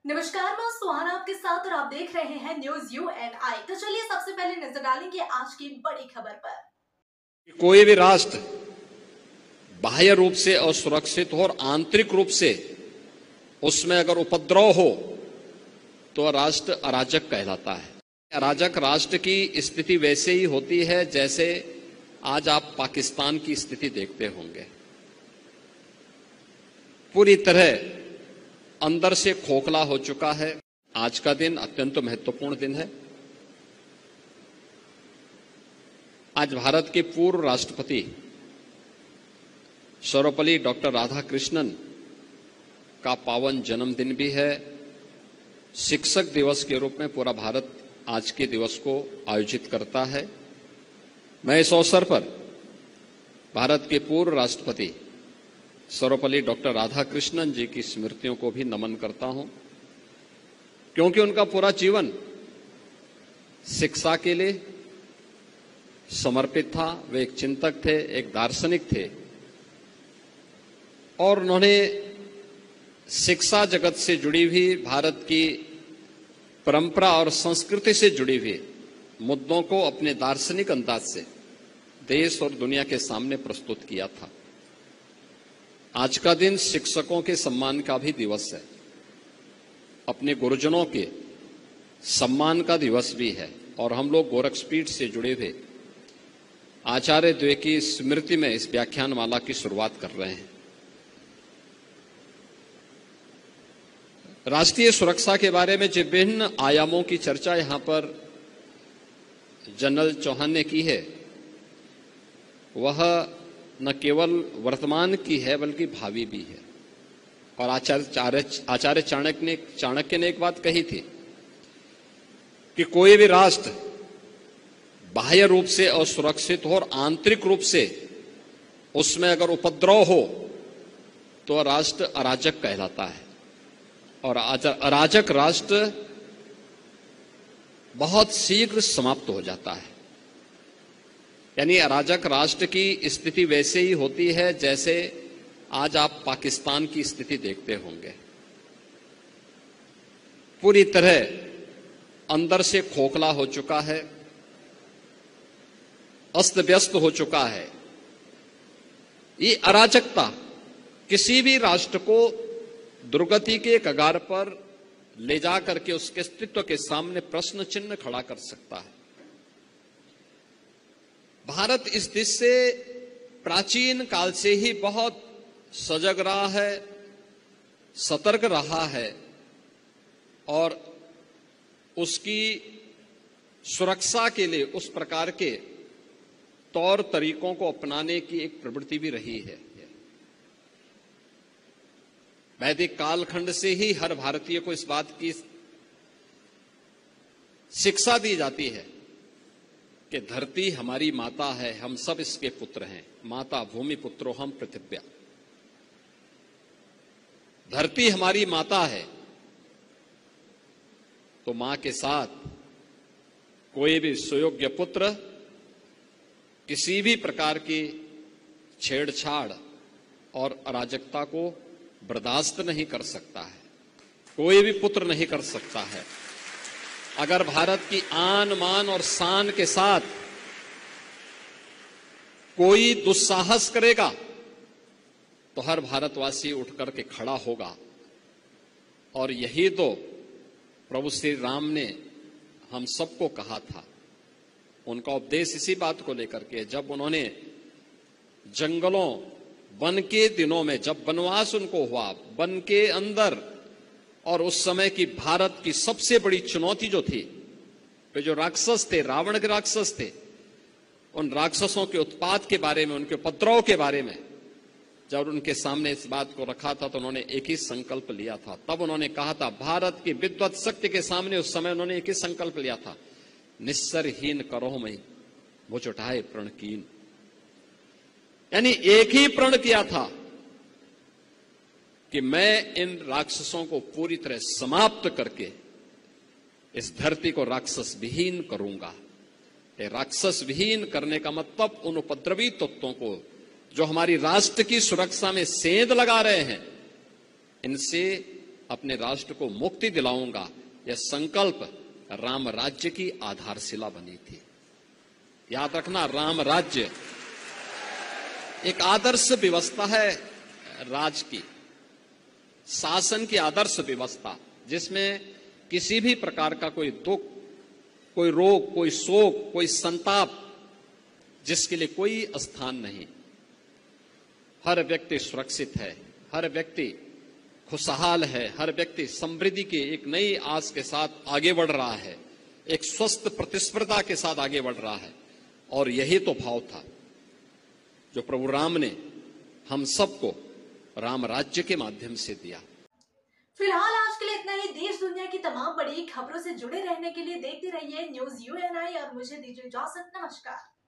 नमस्कार, मैं सुहाना आपके साथ और आप देख रहे हैं न्यूज UNI। तो चलिए सबसे पहले नजर डालेंगे आज की बड़ी खबर पर। कोई भी राष्ट्र बाह्य रूप से असुरक्षित हो और आंतरिक रूप से उसमें अगर उपद्रव हो तो राष्ट्र अराजक कहलाता है। अराजक राष्ट्र की स्थिति वैसे ही होती है जैसे आज आप पाकिस्तान की स्थिति देखते होंगे। पूरी तरह अंदर से खोखला हो चुका है। आज का दिन अत्यंत महत्वपूर्ण दिन है। आज भारत के पूर्व राष्ट्रपति सर्वपल्ली डॉक्टर राधाकृष्णन का पावन जन्मदिन भी है। शिक्षक दिवस के रूप में पूरा भारत आज के दिवस को आयोजित करता है। मैं इस अवसर पर भारत के पूर्व राष्ट्रपति सर्वपल्ली डॉक्टर राधाकृष्णन जी की स्मृतियों को भी नमन करता हूं, क्योंकि उनका पूरा जीवन शिक्षा के लिए समर्पित था। वे एक चिंतक थे, एक दार्शनिक थे और उन्होंने शिक्षा जगत से जुड़ी हुई भारत की परंपरा और संस्कृति से जुड़ी हुई मुद्दों को अपने दार्शनिक अंदाज से देश और दुनिया के सामने प्रस्तुत किया था। आज का दिन शिक्षकों के सम्मान का भी दिवस है, अपने गुरुजनों के सम्मान का दिवस भी है और हम लोग गोरक्षपीठ से जुड़े हुए आचार्य द्वे की स्मृति में इस व्याख्यानमाला की शुरुआत कर रहे हैं। राष्ट्रीय सुरक्षा के बारे में जो विभिन्न आयामों की चर्चा यहां पर जनरल चौहान ने की है, वह न केवल वर्तमान की है बल्कि भावी भी है। और आचार्य चाणक्य ने एक बात कही थी कि कोई भी राष्ट्र बाह्य रूप से असुरक्षित हो और आंतरिक रूप से उसमें अगर उपद्रव हो तो राष्ट्र अराजक कहलाता है। और अराजक राष्ट्र बहुत शीघ्र समाप्त हो जाता है। यानी अराजक राष्ट्र की स्थिति वैसे ही होती है जैसे आज आप पाकिस्तान की स्थिति देखते होंगे। पूरी तरह अंदर से खोखला हो चुका है, अस्त व्यस्त हो चुका है। ये अराजकता किसी भी राष्ट्र को दुर्गति के कगार पर ले जा करके उसके अस्तित्व के सामने प्रश्न चिन्ह खड़ा कर सकता है। भारत इस दिश से प्राचीन काल से ही बहुत सजग रहा है, सतर्क रहा है और उसकी सुरक्षा के लिए उस प्रकार के तौर तरीकों को अपनाने की एक प्रवृत्ति भी रही है। वैदिक कालखंड से ही हर भारतीय को इस बात की शिक्षा दी जाती है कि धरती हमारी माता है, हम सब इसके पुत्र हैं। माता भूमि पुत्रो हम पृथिव्या। धरती हमारी माता है तो मां के साथ कोई भी सुयोग्य पुत्र किसी भी प्रकार की छेड़छाड़ और अराजकता को बर्दाश्त नहीं कर सकता है। कोई भी पुत्र नहीं कर सकता है। अगर भारत की आन मान और शान के साथ कोई दुस्साहस करेगा तो हर भारतवासी उठ करके खड़ा होगा। और यही तो प्रभु श्री राम ने हम सबको कहा था। उनका उपदेश इसी बात को लेकर के, जब उन्होंने जंगलों वन के दिनों में, जब वनवास उनको हुआ वन के अंदर, और उस समय की भारत की सबसे बड़ी चुनौती जो थी, वे जो राक्षस थे, रावण के राक्षस थे, उन राक्षसों के उत्पात के बारे में, उनके उपद्रव के बारे में जब उनके सामने इस बात को रखा था तो उन्होंने एक ही संकल्प लिया था। तब उन्होंने कहा था, भारत की विद्वत शक्ति के सामने उस समय उन्होंने एक ही संकल्प लिया था, निस्सरहीन करो मैं मुझ उठाए प्रण कीन। यानी एक ही प्रण किया था कि मैं इन राक्षसों को पूरी तरह समाप्त करके इस धरती को राक्षस विहीन करूंगा। राक्षस विहीन करने का मतलब उन उपद्रवी तत्वों को जो हमारी राष्ट्र की सुरक्षा में सेंध लगा रहे हैं, इनसे अपने राष्ट्र को मुक्ति दिलाऊंगा, यह संकल्प राम राज्य की आधारशिला बनी थी। याद रखना, राम राज्य एक आदर्श व्यवस्था है, राज की, शासन की आदर्श व्यवस्था, जिसमें किसी भी प्रकार का कोई दुख, कोई रोग, कोई शोक, कोई संताप, जिसके लिए कोई स्थान नहीं। हर व्यक्ति सुरक्षित है, हर व्यक्ति खुशहाल है, हर व्यक्ति समृद्धि की एक नई आस के साथ आगे बढ़ रहा है, एक स्वस्थ प्रतिस्पर्धा के साथ आगे बढ़ रहा है। और यही तो भाव था जो प्रभु राम ने हम सबको राम राज्य के माध्यम से दिया। फिलहाल आज के लिए इतना ही। देश दुनिया की तमाम बड़ी खबरों से जुड़े रहने के लिए देखते रहिए न्यूज़ UNI और मुझे दीजिए इजाजत। नमस्कार।